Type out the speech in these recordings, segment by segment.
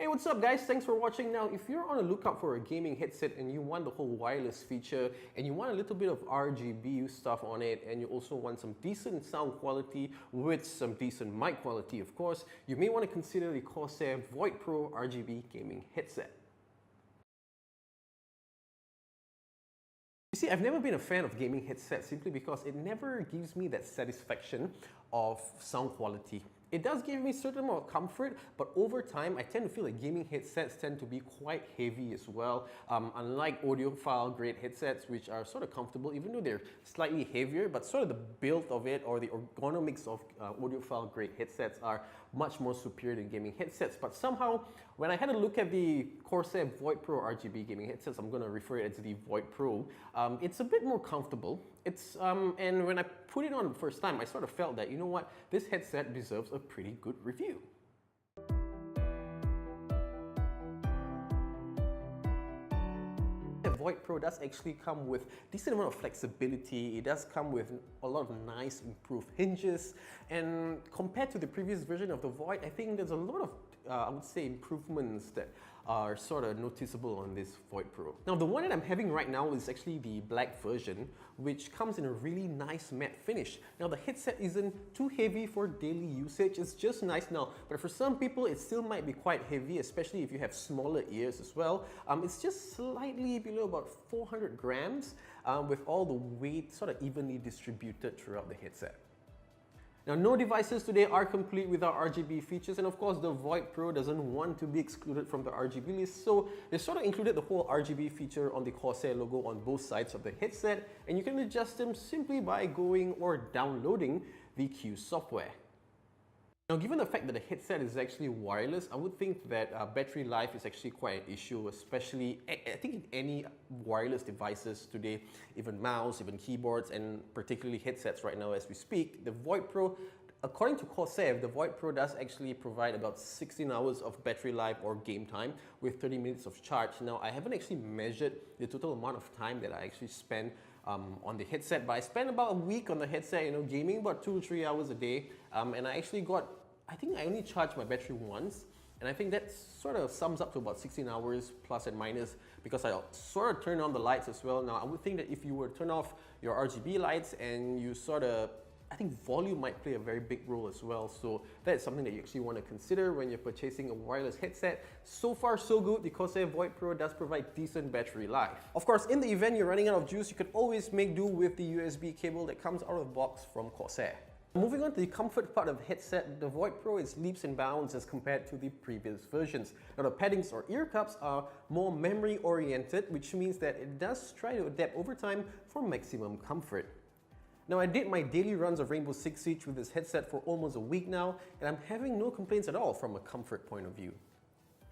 Hey, what's up guys? Thanks for watching. Now, if you're on a lookout for a gaming headset and you want the whole wireless feature and you want a little bit of RGB stuff on it and you also want some decent sound quality with some decent mic quality, of course, you may want to consider the Corsair Void Pro RGB gaming headset. You see, I've never been a fan of gaming headsets simply because it never gives me that satisfaction of sound quality. It does give me a certain amount of comfort, but over time, I tend to feel like gaming headsets tend to be quite heavy as well. Unlike audiophile grade headsets, which are sort of comfortable, even though they're slightly heavier, but sort of the build of it or the ergonomics of audiophile grade headsets are much more superior than gaming headsets. But somehow, when I had a look at the Corsair Void Pro RGB gaming headsets, I'm going to refer it as the Void Pro, it's a bit more comfortable. And when I put it on the first time, I sort of felt that, you know what, this headset deserves a pretty good review. The Void Pro does actually come with a decent amount of flexibility. It does come with a lot of nice improved hinges, and compared to the previous version of the Void, I think there's a lot of I would say improvements that are sort of noticeable on this Void Pro. Now, the one that I'm having right now is actually the black version, which comes in a really nice matte finish. Now, the headset isn't too heavy for daily usage, it's just nice now, but for some people it still might be quite heavy, especially if you have smaller ears as well. It's just slightly below about 400 grams with all the weight sort of evenly distributed throughout the headset. Now, no devices today are complete without RGB features, and of course the Void Pro doesn't want to be excluded from the RGB list, so they sort of included the whole RGB feature on the Corsair logo on both sides of the headset, and you can adjust them simply by going or downloading the Q software. Now, given the fact that the headset is actually wireless, I would think that battery life is actually quite an issue, especially I think in any wireless devices today, even mouse, even keyboards, and particularly headsets right now as we speak. The Void Pro, according to Corsair, the Void Pro does actually provide about 16 hours of battery life or game time with 30 minutes of charge. Now, I haven't actually measured the total amount of time that I actually spend on the headset, but I spent about a week on the headset, gaming about 2 or 3 hours a day, and I actually I think I only charged my battery once, and I think that sort of sums up to about 16 hours plus and minus, because I sort of turned on the lights as well. Now, I would think that if you were to turn off your RGB lights and you I think volume might play a very big role as well, so that's something that you actually want to consider when you're purchasing a wireless headset. So far so good, the Corsair Void Pro does provide decent battery life. Of course, in the event you're running out of juice, you could always make do with the USB cable that comes out of the box from Corsair. Moving on to the comfort part of the headset, the Void Pro is leaps and bounds as compared to the previous versions. Now, the paddings or ear cups are more memory oriented, which means that it does try to adapt over time for maximum comfort. Now, I did my daily runs of Rainbow Six Siege with this headset for almost a week now, and I'm having no complaints at all from a comfort point of view.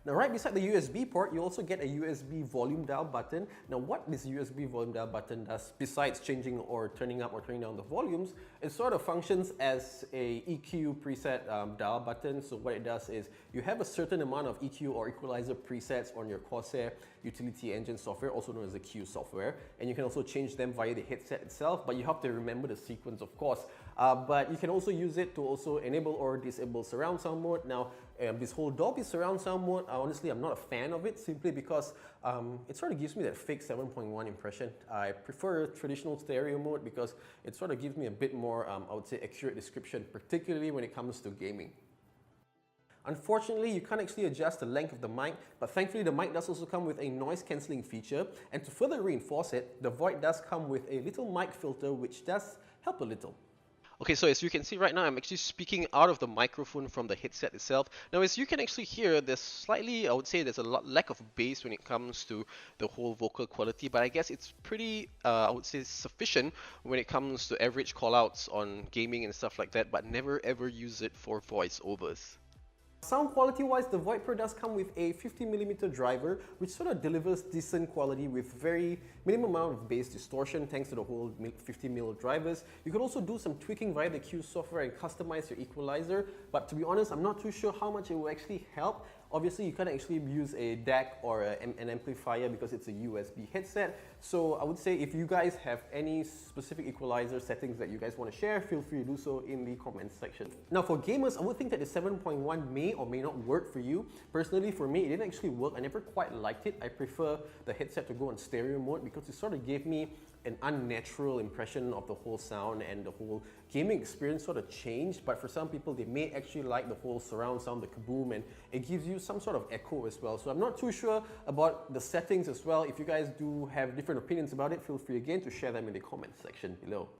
Now, right beside the USB port, you also get a USB volume dial button. Now, what this USB volume dial button does, besides changing or turning up or turning down the volumes, it sort of functions as a EQ preset dial button. So what it does is you have a certain amount of EQ or equalizer presets on your Corsair utility engine software, also known as the Q software, and you can also change them via the headset itself, but you have to remember the sequence, of course. But you can also use it to also enable or disable surround sound mode. Now, this whole Dolby surround sound mode, honestly, I'm not a fan of it, simply because it sort of gives me that fake 7.1 impression. I prefer traditional stereo mode because it sort of gives me a bit more, I would say, accurate description, particularly when it comes to gaming. Unfortunately, you can't actually adjust the length of the mic, but thankfully the mic does also come with a noise cancelling feature, and to further reinforce it, the Void does come with a little mic filter which does help a little. Okay, so as you can see right now, I'm actually speaking out of the microphone from the headset itself. Now, as you can actually hear, there's slightly, I would say there's a lack of bass when it comes to the whole vocal quality, but I guess it's pretty, I would say, sufficient when it comes to average callouts on gaming and stuff like that, but never ever use it for voiceovers. Sound quality wise, the Void Pro does come with a 50mm driver, which sort of delivers decent quality with very minimum amount of bass distortion thanks to the whole 50mm drivers. You could also do some tweaking via the Q software and customize your equalizer, but to be honest, I'm not too sure how much it will actually help. Obviously, you can't actually use a DAC or an amplifier because it's a USB headset. So I would say if you guys have any specific equalizer settings that you guys want to share, feel free to do so in the comments section. Now for gamers, I would think that the 7.1 may or may not work for you. Personally, for me, it didn't actually work. I never quite liked it. I prefer the headset to go on stereo mode because it sort of gave me an unnatural impression of the whole sound, and the whole gaming experience sort of changed. But for some people, they may actually like the whole surround sound, the kaboom, and it gives you some sort of echo as well. So I'm not too sure about the settings as well. If you guys do have different opinions about it, feel free again to share them in the comments section below.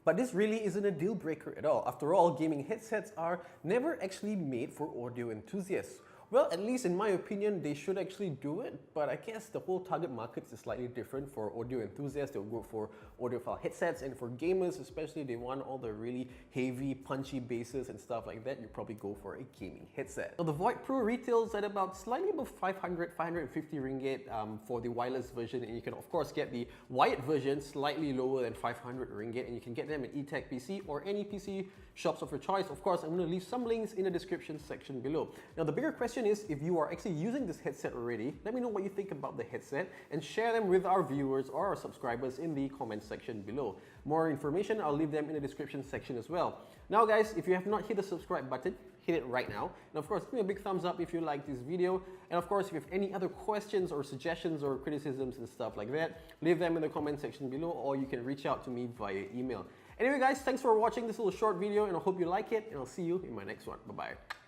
But this really isn't a deal breaker at all. After all, gaming headsets are never actually made for audio enthusiasts. Well, at least in my opinion, they should actually do it, but I guess the whole target market is slightly different. For audio enthusiasts, they'll go for audiophile headsets, and for gamers especially, they want all the really heavy, punchy basses and stuff like that. You probably go for a gaming headset. So the Void Pro retails at about slightly above 500, 550 ringgit for the wireless version, and you can of course get the wired version slightly lower than 500 ringgit, and you can get them at eTech PC or any PC shops of your choice. Of course, I'm going to leave some links in the description section below. Now the bigger question is, if you are actually using this headset already, let me know what you think about the headset and share them with our viewers or our subscribers in the comment section below. More information, I'll leave them in the description section as well. Now guys, if you have not hit the subscribe button, hit it right now. And of course, give me a big thumbs up if you like this video. And of course, if you have any other questions or suggestions or criticisms and stuff like that, leave them in the comment section below, or you can reach out to me via email. Anyway guys, thanks for watching this little short video, and I hope you like it, and I'll see you in my next one. Bye-bye.